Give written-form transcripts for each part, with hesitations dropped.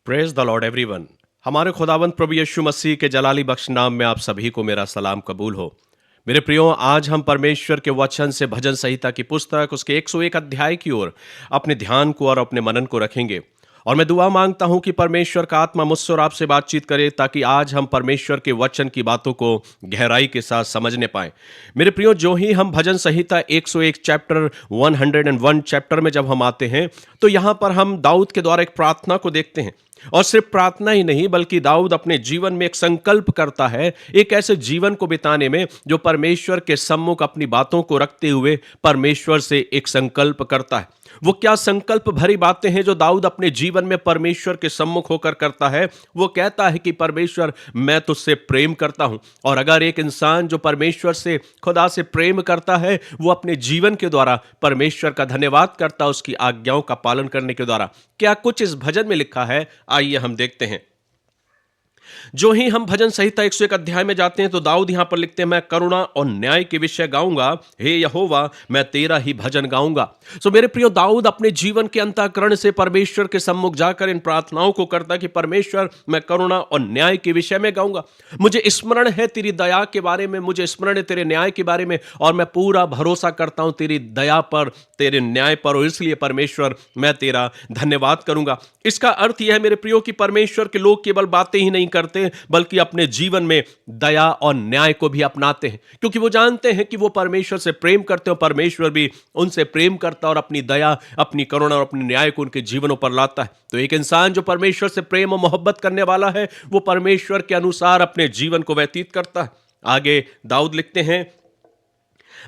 Praise the Lord everyone. हमारे खुदावंद प्रभु यीशु मसीह के जलाली बख्श नाम में आप सभी को मेरा सलाम कबूल हो। मेरे प्रियो, आज हम परमेश्वर के वचन से भजन संहिता की पुस्तक उसके 101 अध्याय की ओर अपने ध्यान को और अपने मनन को रखेंगे। और मैं दुआ मांगता हूं कि परमेश्वर का आत्मा मुझसे और आपसे बातचीत करे, ताकि आज हम परमेश्वर के वचन की बातों को गहराई के साथ समझने पाए। मेरे प्रियो, जो ही हम भजन संहिता 101 चैप्टर 101 चैप्टर में जब हम आते हैं, तो यहां पर हम दाऊद के द्वारा एक प्रार्थना को देखते हैं। और सिर्फ प्रार्थना ही नहीं, बल्कि दाऊद अपने जीवन में एक संकल्प करता है, एक ऐसे जीवन को बिताने में जो परमेश्वर के सम्मुख अपनी बातों को रखते हुए परमेश्वर से एक संकल्प करता है। वो क्या संकल्प भरी बातें हैं जो दाऊद अपने जीवन में परमेश्वर के सम्मुख होकर करता है। वो कहता है कि परमेश्वर, मैं तुझसे प्रेम करता हूं। और अगर एक इंसान जो परमेश्वर से, खुदा से प्रेम करता है, वो अपने जीवन के द्वारा परमेश्वर का धन्यवाद करता है, उसकी आज्ञाओं का पालन करने के द्वारा। क्या कुछ इस भजन में लिखा है, आइए हम देखते हैं। जो ही हम भजन संहिता 101 अध्याय में जाते हैं, तो दाऊद यहां पर लिखते हैं, मैं करुणा और न्याय के विषय गाऊंगा, हे यहोवा मैं तेरा ही भजन गाऊंगा। सो मेरे प्रियो, दाऊद अपने जीवन के अंतःकरण से परमेश्वर के सम्मुख जाकर इन प्रार्थनाओं को करता कि परमेश्वर, मैं करुणा और न्याय के विषय में गाऊंगा। मुझे स्मरण है तेरी दया के बारे में, मुझे स्मरण है तेरे न्याय के बारे में, और मैं पूरा भरोसा करता हूं तेरी दया पर, तेरे न्याय पर, और इसलिए परमेश्वर मैं तेरा धन्यवाद करूंगा। इसका अर्थ यह है मेरे प्रियो कि परमेश्वर के लोग केवल बातें ही नहीं करते, बल्कि अपने जीवन में दया और न्याय को भी अपनाते हैं, क्योंकि वो जानते हैं कि वो परमेश्वर से प्रेम करते हैं। परमेश्वर भी उनसे प्रेम करता है और अपनी दया, अपनी करुणा और अपने न्याय को उनके जीवनों पर लाता है। तो एक इंसान जो परमेश्वर से प्रेम और मोहब्बत करने वाला है, वो परमेश्वर के अनुसार अपने जीवन को व्यतीत करता है। आगे दाऊद लिखते हैं,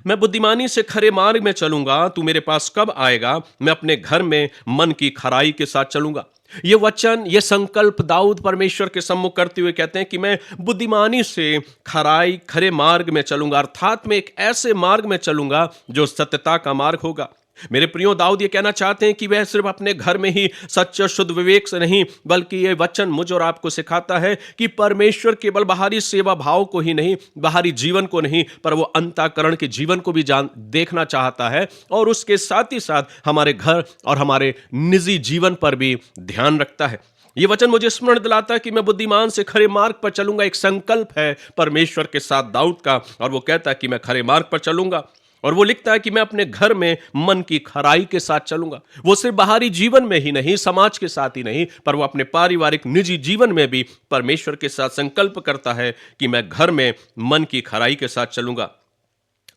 मैं बुद्धिमानी से खरे मार्ग में चलूंगा, तू मेरे पास कब आएगा, मैं अपने घर में मन की खराई के साथ चलूंगा। ये वचन, ये संकल्प दाऊद परमेश्वर के सम्मुख करते हुए कहते हैं कि मैं बुद्धिमानी से खरे मार्ग में चलूंगा, अर्थात मैं एक ऐसे मार्ग में चलूंगा जो सत्यता का मार्ग होगा। मेरे प्रियो, दाऊद ये कहना चाहते हैं कि वह सिर्फ अपने घर में ही सच्चे शुद्ध विवेक से नहीं, बल्कि ये वचन मुझ और आपको सिखाता है कि परमेश्वर केवल बाहरी सेवा भाव को ही नहीं, बाहरी जीवन को नहीं, पर वो अंतःकरण के जीवन को भी देखना चाहता है, और उसके साथ ही साथ हमारे घर और हमारे निजी जीवन पर भी ध्यान रखता है। ये वचन मुझे स्मरण दिलाता है कि मैं बुद्धिमान से खरे मार्ग पर चलूंगा। एक संकल्प है परमेश्वर के साथ दाऊद का, और वो कहता है कि मैं खरे मार्ग पर चलूंगा। और वो लिखता है कि मैं अपने घर में मन की खराई के साथ चलूंगा। वो सिर्फ बाहरी जीवन में ही नहीं, समाज के साथ ही नहीं, पर वो अपने पारिवारिक निजी जीवन में भी परमेश्वर के साथ संकल्प करता है कि मैं घर में मन की खराई के साथ चलूंगा।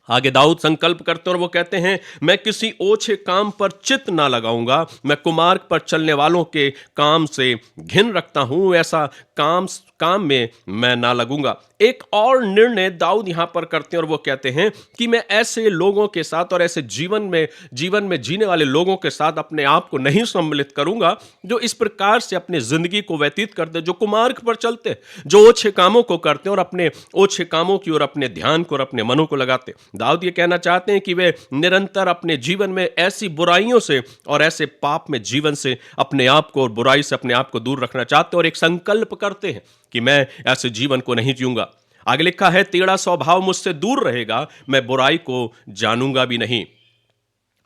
आगे दाऊद संकल्प करते हैं और वो कहते हैं, मैं किसी ओछे काम पर चित्त ना लगाऊंगा, मैं कुमार्ग पर चलने वालों के काम से घिन रखता हूं, ऐसा काम में मैं ना लगूंगा। एक और निर्णय दाऊद यहां पर करते हैं और वो कहते हैं कि मैं ऐसे लोगों के साथ और ऐसे जीवन में जीने वाले लोगों के साथ अपने आप को नहीं सम्मिलित करूंगा जो इस प्रकार से अपनी जिंदगी को व्यतीत करते, जो कुमार्ग पर चलते, जो ओछे कामों को करते और अपने ओछे कामों की ओर अपने ध्यान को और अपने मनों को लगाते। दाऊद ये कहना चाहते हैं कि वे निरंतर अपने जीवन में ऐसी बुराइयों से और ऐसे पाप में जीवन से अपने आप को और बुराई से अपने आप को दूर रखना चाहते हैं, और एक संकल्प करते हैं कि मैं ऐसे जीवन को नहीं जीऊंगा। आगे लिखा है, टेढ़ा स्वभाव मुझसे दूर रहेगा, मैं बुराई को जानूंगा भी नहीं।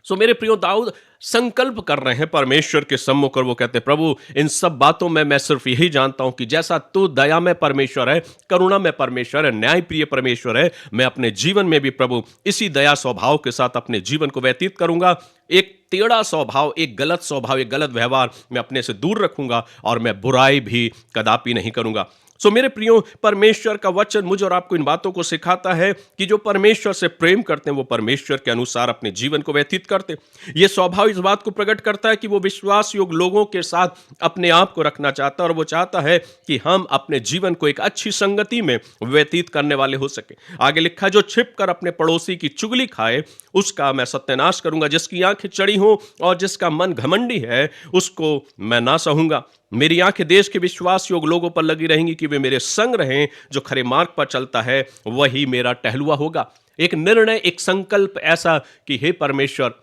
सो मेरे प्रियो, दाऊद संकल्प कर रहे हैं परमेश्वर के सम्मुख, और वो कहते हैं, प्रभु, इन सब बातों में मैं सिर्फ यही जानता हूं कि जैसा तू दया में परमेश्वर है, करुणा में परमेश्वर है, न्याय प्रिय परमेश्वर है, मैं अपने जीवन में भी प्रभु इसी दया स्वभाव के साथ अपने जीवन को व्यतीत करूंगा। एक टेढ़ा स्वभाव, एक गलत स्वभाव, एक गलत व्यवहार मैं अपने से दूर रखूंगा, और मैं बुराई भी कदापि नहीं करूंगा। सो मेरे प्रियो, परमेश्वर का वचन मुझ और आपको इन बातों को सिखाता है कि जो परमेश्वर से प्रेम करते हैं, वो परमेश्वर के अनुसार अपने जीवन को व्यतीत करते हैं। ये स्वभाव इस बात को प्रकट करता है कि वो विश्वास योग्य लोगों के साथ अपने आप को रखना चाहता है, और वो चाहता है कि हम अपने जीवन को एक अच्छी संगति में व्यतीत करने वाले हो सके। आगे लिखा, जो छिप कर अपने पड़ोसी की चुगली खाए, उसका मैं सत्यानाश करूंगा, जिसकी आंखें चढ़ी हो और जिसका मन घमंडी है, उसको मैं ना सहूंगा। मेरी आंखें देश के विश्वास योग्य लोगों पर लगी रहेंगी कि वे मेरे संग रहें, जो खरे मार्ग पर चलता है वही मेरा टहलुआ होगा। एक निर्णय, एक संकल्प ऐसा कि हे परमेश्वर,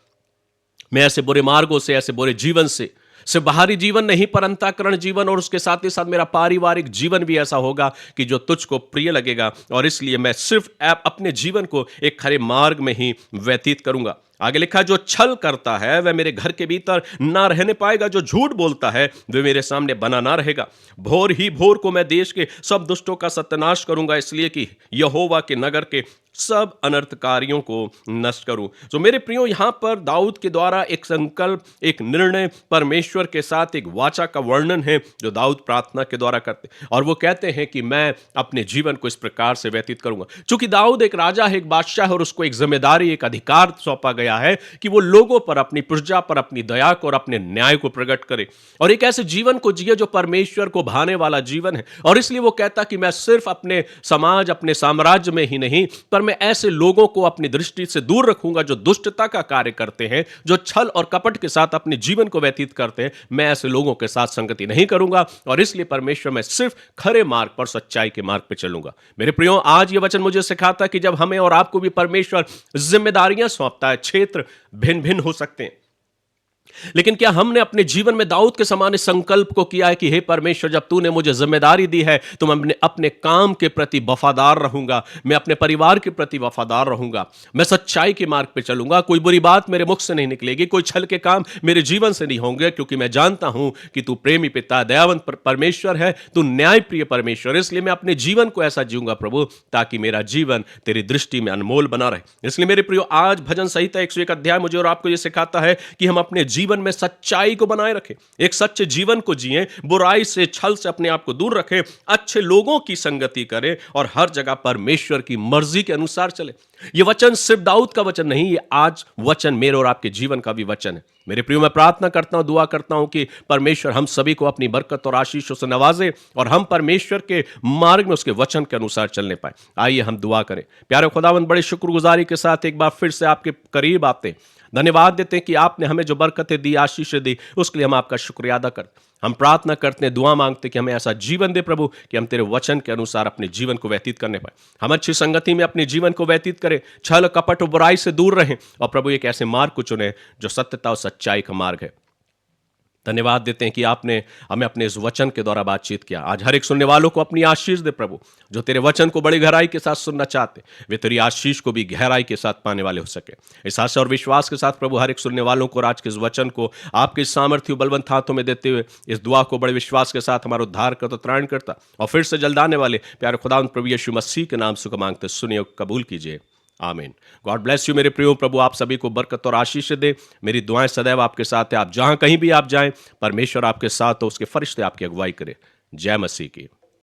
मैं ऐसे बुरे मार्गों से, ऐसे बुरे जीवन से, सिर्फ बाहरी जीवन नहीं, पर अंतःकरण जीवन, और उसके साथ ही साथ मेरा पारिवारिक जीवन भी ऐसा होगा कि जो तुझको प्रिय लगेगा, और इसलिए मैं सिर्फ अपने जीवन को एक खरे मार्ग में ही व्यतीत करूंगा। आगे लिखा, जो छल करता है वह मेरे घर के भीतर ना रहने पाएगा, जो झूठ बोलता है वह मेरे सामने बना ना रहेगा। भोर ही भोर को मैं देश के सब दुष्टों का सत्यानाश करूंगा, इसलिए कि यहोवा के नगर के सब अनर्थकारियों को नष्ट करूं। तो मेरे प्रियो, यहां पर दाऊद के द्वारा एक संकल्प, एक निर्णय, परमेश्वर के साथ एक वाचा का वर्णन है जो दाऊद प्रार्थना के द्वारा करते, और वो कहते हैं कि मैं अपने जीवन को इस प्रकार से व्यतीत करूंगा। चूंकि दाऊद एक राजा है, एक बादशाह है, और उसको एक जिम्मेदारी, एक अधिकार सौंपा गया है कि वो लोगों पर, अपनी प्रजा पर अपनी दया को और अपने न्याय को प्रकट करे और एक ऐसे जीवन को जिए जो परमेश्वर को भाने वाला जीवन है। और इसलिए वो कहता कि मैं सिर्फ अपने समाज, अपने साम्राज्य में ही नहीं, पर मैं ऐसे लोगों को अपनी दृष्टि से दूर रखूंगा जो दुष्टता का कार्य करते हैं, जो छल और कपट के साथ अपने जीवन को व्यतीत करते हैं। मैं ऐसे लोगों के साथ संगति नहीं करूंगा, और इसलिए परमेश्वर, मैं सिर्फ खरे मार्ग पर, सच्चाई के मार्ग पर चलूंगा। मेरे प्रियो, आज यह वचन मुझे सिखाता है कि जब हमें और आपको भी परमेश्वर जिम्मेदारियां सौंपता है, क्षेत्र भिन्न भिन्न हो सकते हैं, लेकिन क्या हमने अपने जीवन में दाऊद के समान इस संकल्प को किया है कि हे परमेश्वर, जब तूने मुझे जिम्मेदारी दी है तो मैं अपने काम के प्रति वफादार रहूंगा, मैं अपने परिवार के प्रति वफादार रहूंगा, मैं सच्चाई के मार्ग पे चलूंगा, कोई बुरी बात मेरे मुख से नहीं निकलेगी, कोई छल के काम मेरे जीवन से नहीं होंगे, क्योंकि मैं जानता हूं कि तू प्रेमी पिता, दयावंत परमेश्वर है, तू न्याय प्रिय परमेश्वर। इसलिए मैं अपने जीवन को ऐसा जीऊंगा प्रभु, ताकि मेरा जीवन तेरी दृष्टि में अनमोल बना रहे। इसलिए मेरे प्रियो, आज भजन संहिता 101 अध्याय मुझे और आपको यह सिखाता है कि हम अपने जीवन में सच्चाई को बनाए रखें, एक सच्चे जीवन को जिएं, बुराई से, छल से अपने आप को दूर रखें, अच्छे लोगों की संगति करें और हर जगह परमेश्वर की मर्जी के अनुसार चले। यह वचन सिर्फ दाऊद का वचन नहीं, यह आज वचन मेरे और आपके जीवन का भी वचन है। मेरे प्रियो, मैं प्रार्थना करता हूं, दुआ करता हूं कि परमेश्वर हम सभी को अपनी बरकत और आशीषों से नवाजे और हम परमेश्वर के मार्ग में, उसके वचन के अनुसार चलने पाए। आइए हम दुआ करें। प्यारे खुदावंद, बड़े शुक्रगुजारी के साथ एक बार फिर से आपके करीब आते, धन्यवाद देते हैं कि आपने हमें जो बरकतें दी, आशीषें दी, उसके लिए हम आपका शुक्रिया अदा करते। हम प्रार्थना करते हैं, दुआ मांगते कि हमें ऐसा जीवन दे प्रभु कि हम तेरे वचन के अनुसार अपने जीवन को व्यतीत करने पाए। हम अच्छी संगति में अपने जीवन को व्यतीत करें, छल कपट और बुराई से दूर रहें, और प्रभु एक ऐसे मार्ग को चुने जो सत्यता और सच्चाई का मार्ग है। धन्यवाद देते हैं कि आपने हमें अपने इस वचन के द्वारा बातचीत किया। आज हर एक सुनने वालों को अपनी आशीष दे प्रभु, जो तेरे वचन को बड़ी गहराई के साथ सुनना चाहते, वे तेरी आशीष को भी गहराई के साथ पाने वाले हो सके। इस आशा और विश्वास के साथ प्रभु, हर एक सुनने वालों को और आज के इस वचन को आपके सामर्थ्य बलवंत हाथों में देते हुए, इस दुआ को बड़े विश्वास के साथ हमारा उद्धार करता, त्राण करता और फिर से जल्द आने वाले प्यारे खुदावंद प्रभु यीशु मसीह के नाम से मांगते सुनिए, कबूल कीजिए। आमीन। गॉड ब्लेस यू मेरे प्रियो। प्रभु आप सभी को बरकत और आशीष दे। मेरी दुआएं सदैव आपके साथ है। आप जहां कहीं भी आप जाएं, परमेश्वर आपके साथ हो, उसके फरिश्ते आपकी अगुवाई करें। जय मसीह की।